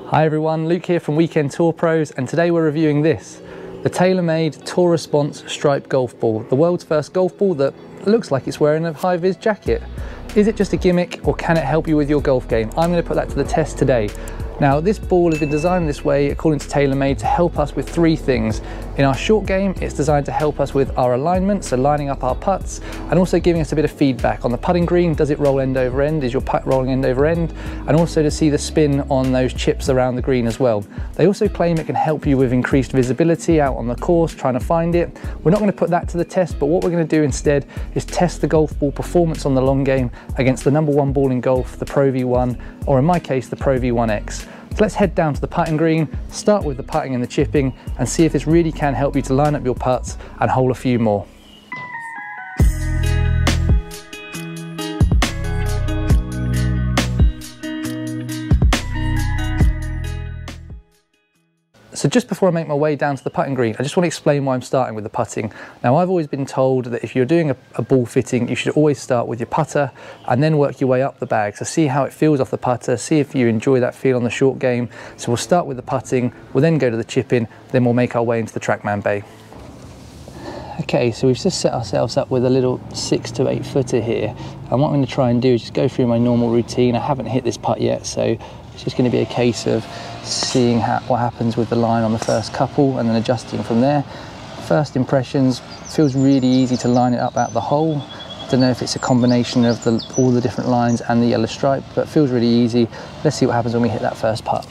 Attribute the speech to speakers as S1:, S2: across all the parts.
S1: Hi everyone, Luke here from Weekend Tour Pros, and today we're reviewing this, the TaylorMade Tour Response Striped Golf Ball, the world's first golf ball that looks like it's wearing a high-vis jacket. Is it just a gimmick or can it help you with your golf game? I'm going to put that to the test today. Now, this ball has been designed this way according to TaylorMade to help us with three things. In our short game, it's designed to help us with our alignment, so lining up our putts, and also giving us a bit of feedback on the putting green. Does it roll end over end? Is your putt rolling end over end? And also to see the spin on those chips around the green as well. They also claim it can help you with increased visibility out on the course, trying to find it. We're not going to put that to the test, but what we're going to do instead is test the golf ball performance on the long game against the #1 ball in golf, the Pro V1, or in my case, the Pro v1x. So let's head down to the putting green, start with the putting and the chipping, and see if this really can help you to line up your putts and hole a few more. So just before I make my way down to the putting green, I just want to explain why I'm starting with the putting. Now, I've always been told that if you're doing a ball fitting, you should always start with your putter and then work your way up the bag. So see how it feels off the putter, see if you enjoy that feel on the short game. So we'll start with the putting, we'll then go to the chipping, then we'll make our way into the Trackman bay. Okay, so we've just set ourselves up with a little 6 to 8 footer here. And what I'm going to try and do is just go through my normal routine. I haven't hit this putt yet, so it's just going to be a case of seeing what happens with the line on the first couple and then adjusting from there. First impressions, feels really easy to line it up out the hole. I don't know if it's a combination of all the different lines and the yellow stripe, but it feels really easy. Let's see what happens when we hit that first putt.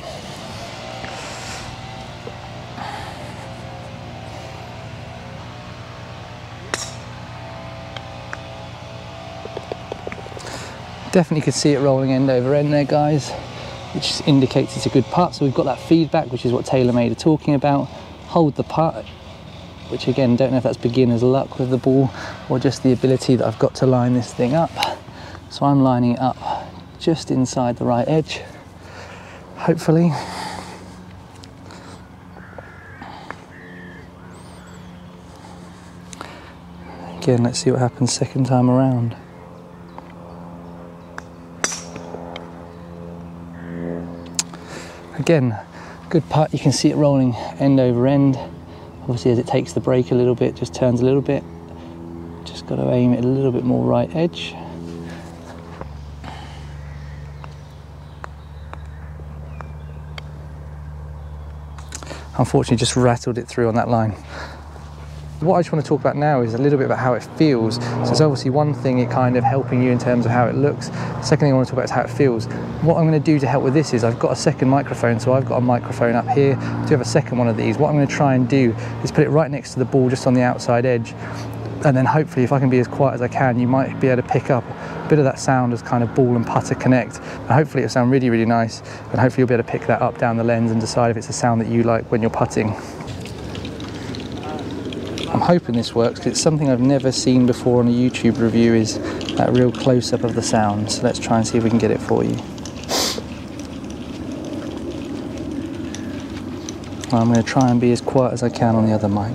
S1: Definitely could see it rolling end over end there, guys, which indicates it's a good putt. So we've got that feedback, which is what TaylorMade are talking about. Hold the putt, which again, don't know if that's beginner's luck with the ball or just the ability that I've got to line this thing up. So I'm lining it up just inside the right edge, hopefully. Again, let's see what happens second time around. Again, good putt, you can see it rolling end over end. Obviously as it takes the break a little bit, just turns a little bit. Just got to aim it a little bit more right edge. Unfortunately just rattled it through on that line. What I just want to talk about now is a little bit about how it feels. So it's obviously one thing, it kind of helping you in terms of how it looks. Second thing I want to talk about is how it feels. What I'm going to do to help with this is I've got a second microphone, so I've got a microphone up here. I do have a second one of these. What I'm going to try and do is put it right next to the ball, just on the outside edge. And then hopefully, if I can be as quiet as I can, you might be able to pick up a bit of that sound as kind of ball and putter connect. And hopefully it'll sound really, really nice. And hopefully you'll be able to pick that up down the lens and decide if it's a sound that you like when you're putting. I'm hoping this works because it's something I've never seen before on a YouTube review, is that real close-up of the sound. So let's try and see if we can get it for you. I'm going to try and be as quiet as I can on the other mic.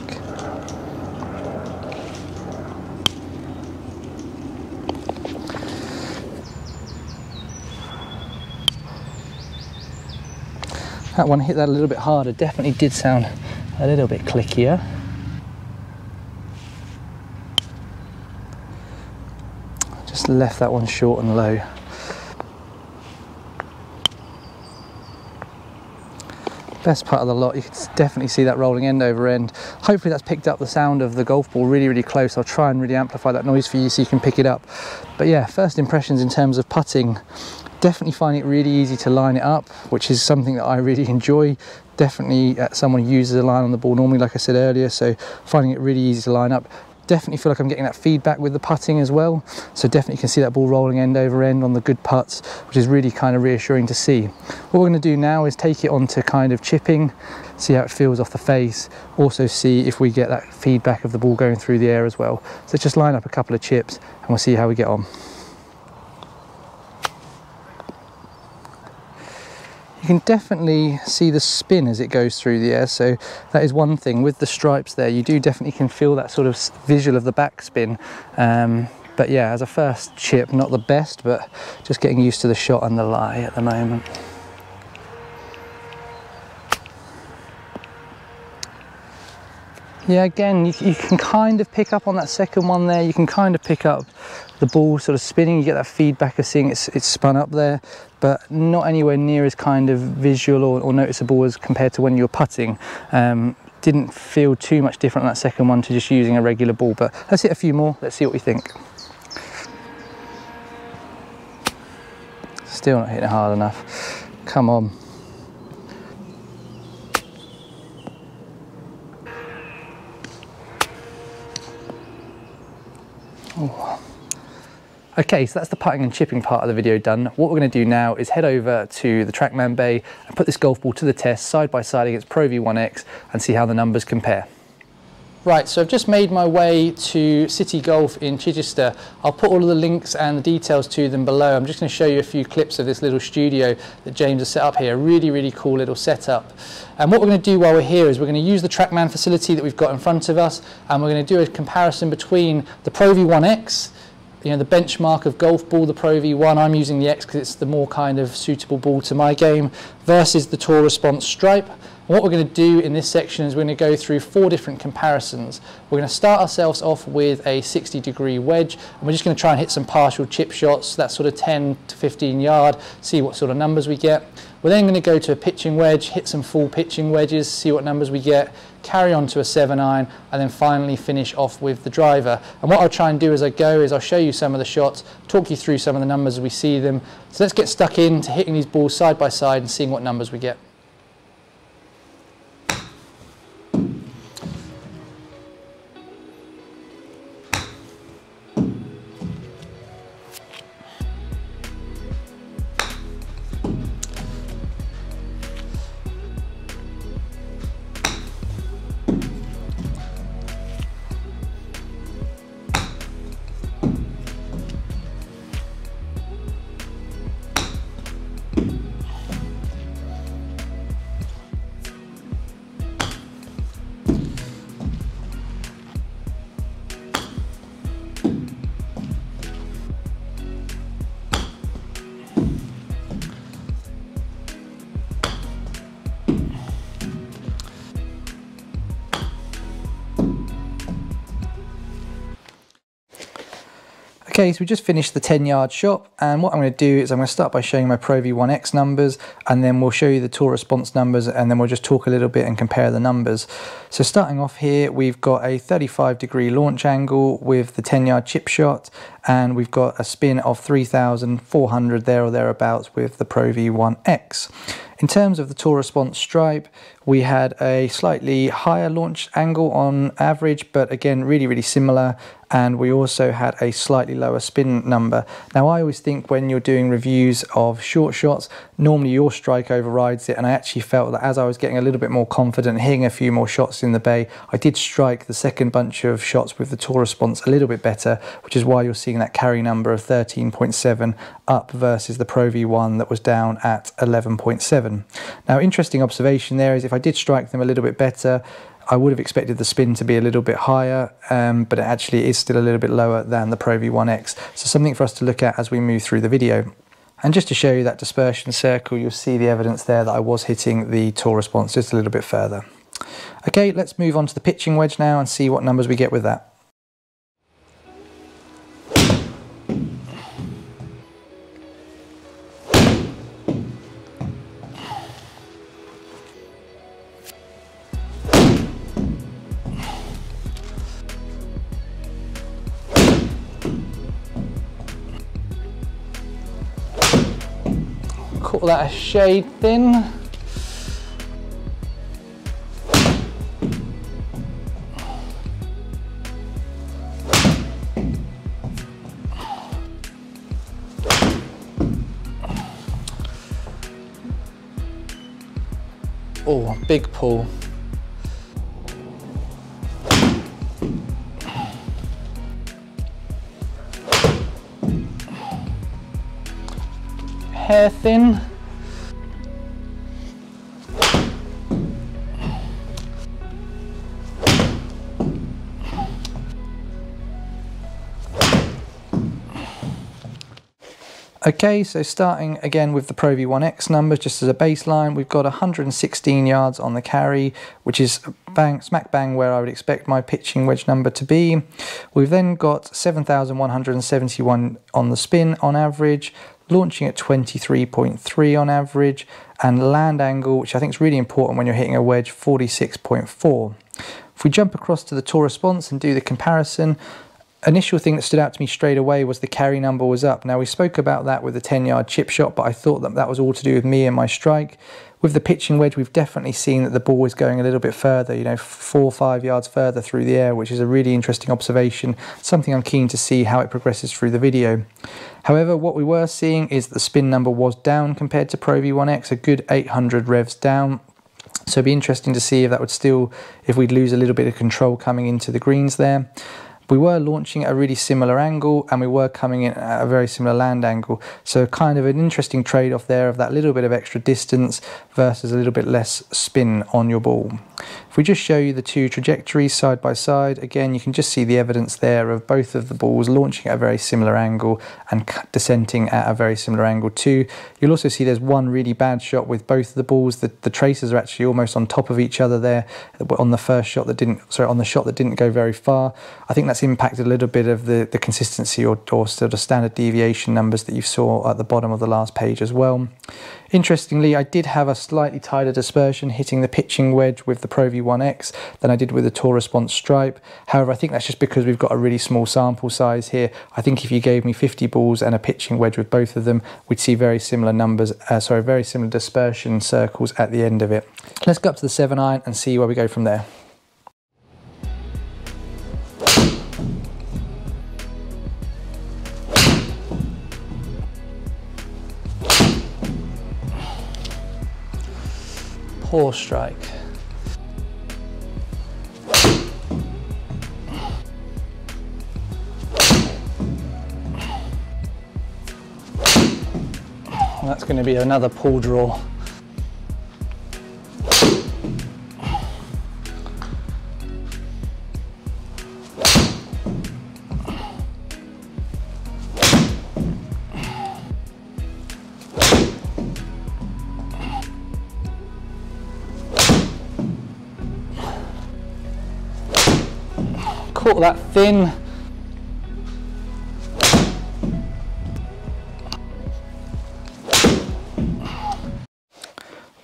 S1: That one hit that a little bit harder, definitely did sound a little bit clickier. Just left that one short and low. Best part of the lot, you can definitely see that rolling end over end. Hopefully that's picked up the sound of the golf ball really, really close. I'll try and really amplify that noise for you so you can pick it up. But yeah, first impressions in terms of putting, definitely find it really easy to line it up, which is something that I really enjoy. Definitely someone who uses a line on the ball normally, like I said earlier, so finding it really easy to line up. Definitely feel like I'm getting that feedback with the putting as well. So definitely can see that ball rolling end over end on the good putts, which is really kind of reassuring to see. What we're going to do now is take it on to kind of chipping, see how it feels off the face, also see if we get that feedback of the ball going through the air as well. So just line up a couple of chips and we'll see how we get on. You can definitely see the spin as it goes through the air, so that is one thing. With the stripes there, you do definitely can feel that sort of visual of the backspin. But yeah, as a first chip, not the best, but just getting used to the shot and the lie at the moment. Yeah, again, you can kind of pick up on that second one there. You can kind of pick up the ball sort of spinning. You get that feedback of seeing it's spun up there, but not anywhere near as kind of visual or noticeable as compared to when you're putting. Didn't feel too much different on that second one to just using a regular ball, but let's hit a few more. Let's see what we think. Still not hitting hard enough. Come on. Oh. Okay, so that's the putting and chipping part of the video done. What we're going to do now is head over to the Trackman bay and put this golf ball to the test side by side against Pro v1x and see how the numbers compare. Right, so I've just made my way to City Golf in Chichester. I'll put all of the links and the details to them below. I'm just going to show you a few clips of this little studio that James has set up here. Really, really cool little setup. And what we're going to do while we're here is we're going to use the Trackman facility that we've got in front of us, and we're going to do a comparison between the Pro v1x, you know, the benchmark of golf ball, the Pro V1. I'm using the X because it's the more kind of suitable ball to my game, versus the Tour Response Stripe. And what we're going to do in this section is we're going to go through 4 different comparisons. We're going to start ourselves off with a 60-degree wedge, and we're just going to try and hit some partial chip shots, that sort of 10 to 15 yard, see what sort of numbers we get. We're then going to go to a pitching wedge, hit some full pitching wedges, see what numbers we get, carry on to a 7-iron, and then finally finish off with the driver. And what I'll try and do as I go is I'll show you some of the shots, talk you through some of the numbers as we see them. So let's get stuck into hitting these balls side by side and seeing what numbers we get. Okay, so we just finished the 10-yard shot, and what I'm going to do is I'm going to start by showing my Pro V1x numbers, and then we'll show you the Tour Response numbers, and then we'll just talk a little bit and compare the numbers. So starting off here, we've got a 35-degree launch angle with the 10-yard chip shot, and we've got a spin of 3,400 there or thereabouts with the Pro V1x. In terms of the Tour Response Stripe, we had a slightly higher launch angle on average, but again, really, really similar. And we also had a slightly lower spin number. Now, I always think when you're doing reviews of short shots, normally your strike overrides it. And I actually felt that as I was getting a little bit more confident, hitting a few more shots in the bay, I did strike the second bunch of shots with the Tour Response a little bit better, which is why you're seeing that carry number of 13.7 up versus the Pro V1 that was down at 11.7. Now, interesting observation there is if I did strike them a little bit better, I would have expected the spin to be a little bit higher, but it actually is still a little bit lower than the Pro V1x. So something for us to look at as we move through the video. And just to show you that dispersion circle, you'll see the evidence there that I was hitting the Tour Response just a little bit further. Okay, let's move on to the pitching wedge now and see what numbers we get with that. Call that a shade thin. Oh, big pull. Hair thin. Okay, so starting again with the Pro v1x numbers, just as a baseline, we've got 116 yards on the carry, which is smack bang where I would expect my pitching wedge number to be. We've then got 7,171 on the spin on average, launching at 23.3 on average, and land angle, which I think is really important when you're hitting a wedge, 46.4. If we jump across to the tour response and do the comparison, initial thing that stood out to me straight away was the carry number was up. Now, we spoke about that with the 10-yard chip shot, but I thought that that was all to do with me and my strike. With the pitching wedge, we've definitely seen that the ball is going a little bit further, you know, 4 or 5 yards further through the air, which is a really interesting observation, something I'm keen to see how it progresses through the video. However, what we were seeing is that the spin number was down compared to Pro v1x, a good 800 revs down. So it'd be interesting to see if that would still, if we'd lose a little bit of control coming into the greens there. We were launching at a really similar angle, and we were coming in at a very similar land angle. So kind of an interesting trade-off there of that little bit of extra distance versus a little bit less spin on your ball. If we just show you the two trajectories side by side, again, you can just see the evidence there of both of the balls launching at a very similar angle and descending at a very similar angle too. You'll also see there's one really bad shot with both of the balls. The traces are actually almost on top of each other there on the first shot that didn't, sorry, on the shot that didn't go very far. I think that's impacted a little bit of the consistency or sort of standard deviation numbers that you saw at the bottom of the last page as well. Interestingly, I did have a slightly tighter dispersion hitting the pitching wedge with the Pro v1x than I did with the tour response stripe. However, I think that's just because we've got a really small sample size here. I think if you gave me 50 balls and a pitching wedge with both of them, we'd see very similar numbers, very similar dispersion circles at the end of it. Let's go up to the 7-iron and see where we go from there. Poor strike. That's going to be another pull draw. Caught that thin.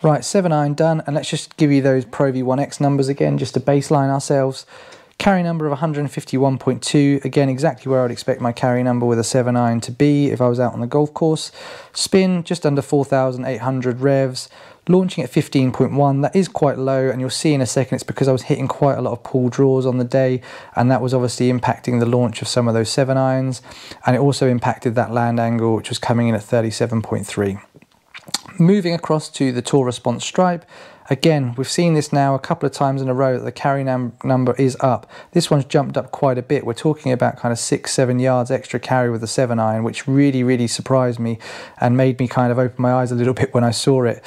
S1: Right, 7-iron done, and let's just give you those Pro v1x numbers again, just to baseline ourselves. Carry number of 151.2, again exactly where I would expect my carry number with a 7-iron to be if I was out on the golf course. Spin just under 4,800 revs. Launching at 15.1, that is quite low, and you'll see in a second it's because I was hitting quite a lot of pull draws on the day, and that was obviously impacting the launch of some of those 7-irons, and it also impacted that land angle, which was coming in at 37.3. Moving across to the tour response stripe, again, we've seen this now a couple of times in a row that the carry number is up. This one's jumped up quite a bit. We're talking about kind of 6-7 yards extra carry with the 7-iron, which really surprised me and made me kind of open my eyes a little bit when I saw it.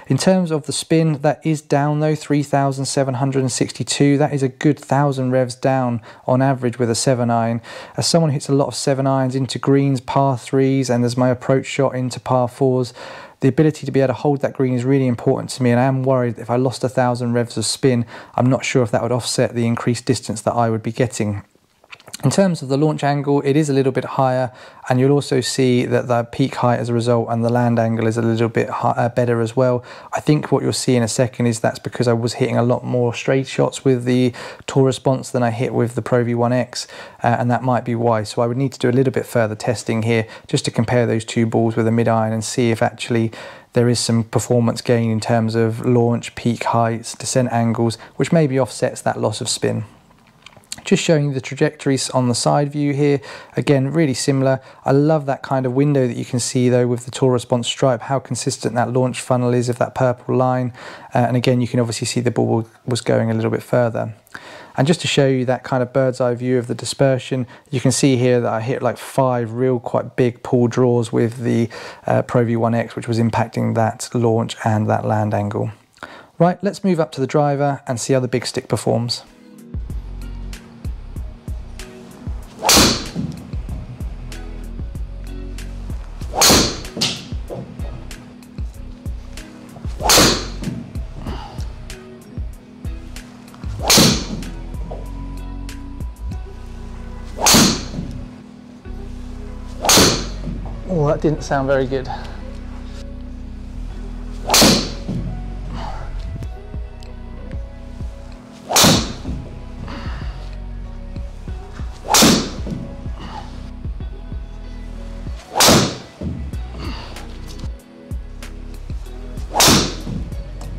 S1: In terms of the spin, that is down though, 3,762. That is a good 1,000 revs down on average with a 7-iron. As someone who hits a lot of 7-irons into greens, par 3s, and as my approach shot into par 4s, the ability to be able to hold that green is really important to me, and I am worried that if I lost 1,000 revs of spin, I'm not sure if that would offset the increased distance that I would be getting. In terms of the launch angle, it is a little bit higher, and you'll also see that the peak height as a result and the land angle is a little bit better as well. I think what you'll see in a second is that's because I was hitting a lot more straight shots with the tour response than I hit with the Pro v1x, and that might be why. So I would need to do a little bit further testing here just to compare those two balls with a mid-iron and see if actually there is some performance gain in terms of launch, peak heights, descent angles, which maybe offsets that loss of spin. Just showing you the trajectories on the side view here, again really similar. I love that kind of window that you can see though with the tour response stripe, how consistent that launch funnel is of that purple line, and again you can obviously see the ball was going a little bit further. And just to show you that kind of bird's eye view of the dispersion, you can see here that I hit like 5 real quite big pull draws with the Pro v1x, which was impacting that launch and that land angle. Right, let's move up to the driver and see how the big stick performs. that didn't sound very good.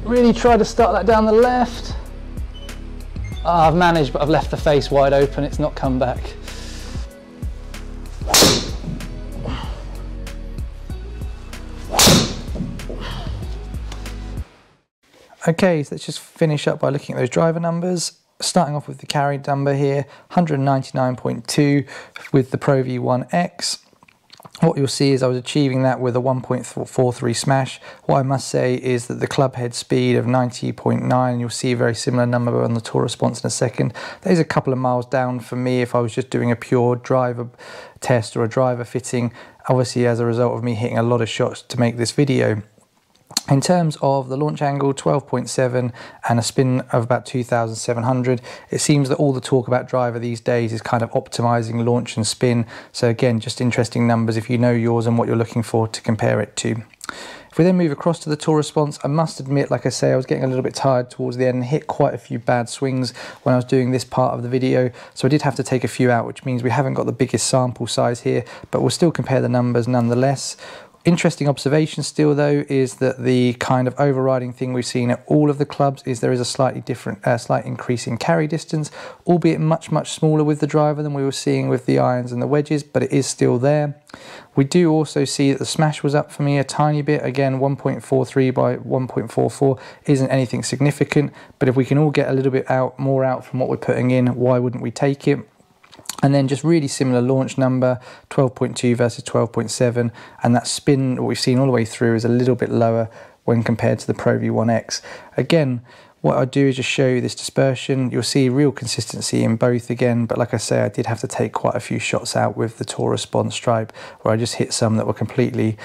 S1: Really try to start that down the left. Oh, I've managed, but I've left the face wide open. It's not come back. Okay, so let's just finish up by looking at those driver numbers. Starting off with the carry number here, 199.2 with the Pro V1x. What you'll see is I was achieving that with a 1.43 smash. What I must say is that the club head speed of 90.9, and you'll see a very similar number on the tour response in a second. That is a couple of miles down for me if I was just doing a pure driver test or a driver fitting, obviously as a result of me hitting a lot of shots to make this video. In terms of the launch angle, 12.7 and a spin of about 2,700. It seems that all the talk about driver these days is kind of optimizing launch and spin. So again, just interesting numbers if you know yours and what you're looking for to compare it to. If we then move across to the tour response, I must admit, like I say, I was getting a little bit tired towards the end and hit quite a few bad swings when I was doing this part of the video. So I did have to take a few out, which means we haven't got the biggest sample size here, but we'll still compare the numbers nonetheless. Interesting observation still though is that the kind of overriding thing we've seen at all of the clubs is there is a slightly different, slight increase in carry distance, albeit much smaller with the driver than we were seeing with the irons and the wedges, but it is still there. We do also see that the smash was up for me a tiny bit, again 1.43 by 1.44 isn't anything significant, but if we can all get a little bit more out from what we're putting in, why wouldn't we take it? And then just really similar launch number, 12.2 versus 12.7, and that spin what we've seen all the way through is a little bit lower when compared to the Pro V1x. Again, what I do is just show you this dispersion. You'll see real consistency in both again, but like I say, I did have to take quite a few shots out with the tour response stripe, where I just hit some that were completely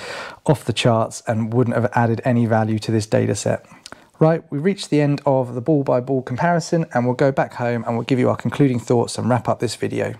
S1: off the charts and wouldn't have added any value to this data set. Right, we've reached the end of the ball by ball comparison, and we'll go back home and we'll give you our concluding thoughts and wrap up this video.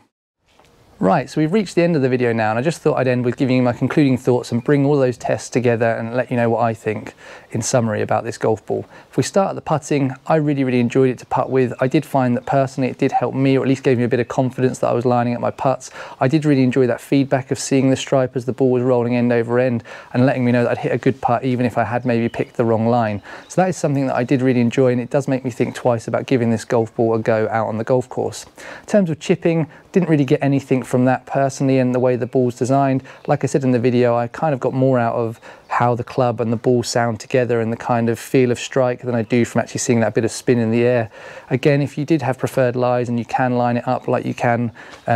S1: Right, so we've reached the end of the video now, and I just thought I'd end with giving you my concluding thoughts and bring all those tests together and let you know what I think in summary about this golf ball. If we start at the putting, I really enjoyed it to putt with. I did find that personally it did help me, or at least gave me a bit of confidence that I was lining up my putts. I did really enjoy that feedback of seeing the stripe as the ball was rolling end over end and letting me know that I'd hit a good putt even if I had maybe picked the wrong line. So that is something that I did really enjoy, and it does make me think twice about giving this golf ball a go out on the golf course. In terms of chipping, didn't really get anything from that personally, and the way the ball's designed. Like I said in the video, I kind of got more out of how the club and the ball sound together and the kind of feel of strike than I do from actually seeing that bit of spin in the air. Again, if you did have preferred lies and you can line it up like you can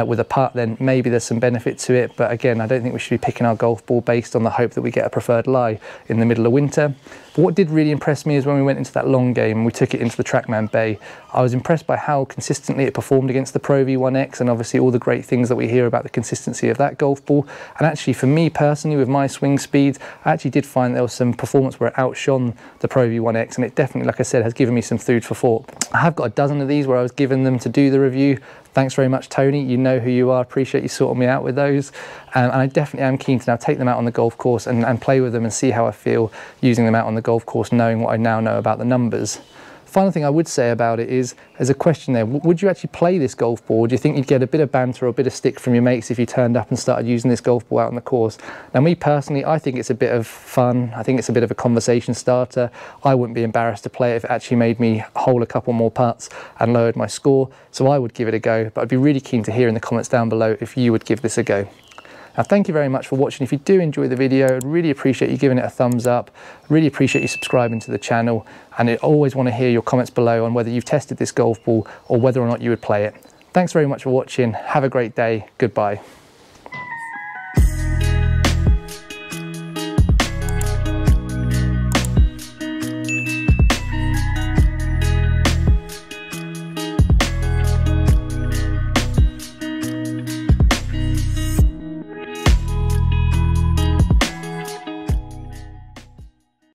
S1: with a putt, then maybe there's some benefit to it. But again, I don't think we should be picking our golf ball based on the hope that we get a preferred lie in the middle of winter. But what did really impress me is when we went into that long game and we took it into the Trackman Bay, I was impressed by how consistently it performed against the Pro V1x, and obviously all the great things that we hear about the consistency of that golf ball. And actually for me personally, with my swing speeds, I actually did find there was some performance where it outshone the Pro V1x, and it definitely, like I said, has given me some food for thought. I have got a dozen of these where I was given them to do the review. Thanks very much, Tony. You know who you are. Appreciate you sorting me out with those. And I definitely am keen to now take them out on the golf course and play with them and see how I feel using them out on the golf course, knowing what I now know about the numbers. Final thing I would say about it is, there's a question there, would you actually play this golf ball? Do you think you'd get a bit of banter or a bit of stick from your mates if you turned up and started using this golf ball out on the course? Now me personally, I think it's a bit of fun. I think it's a bit of a conversation starter. I wouldn't be embarrassed to play it if it actually made me hole a couple more putts and lowered my score. So I would give it a go, but I'd be really keen to hear in the comments down below if you would give this a go. Now, thank you very much for watching. If you do enjoy the video, I'd really appreciate you giving it a thumbs up. Really appreciate you subscribing to the channel. And I always want to hear your comments below on whether you've tested this golf ball or whether or not you would play it. Thanks very much for watching. Have a great day. Goodbye.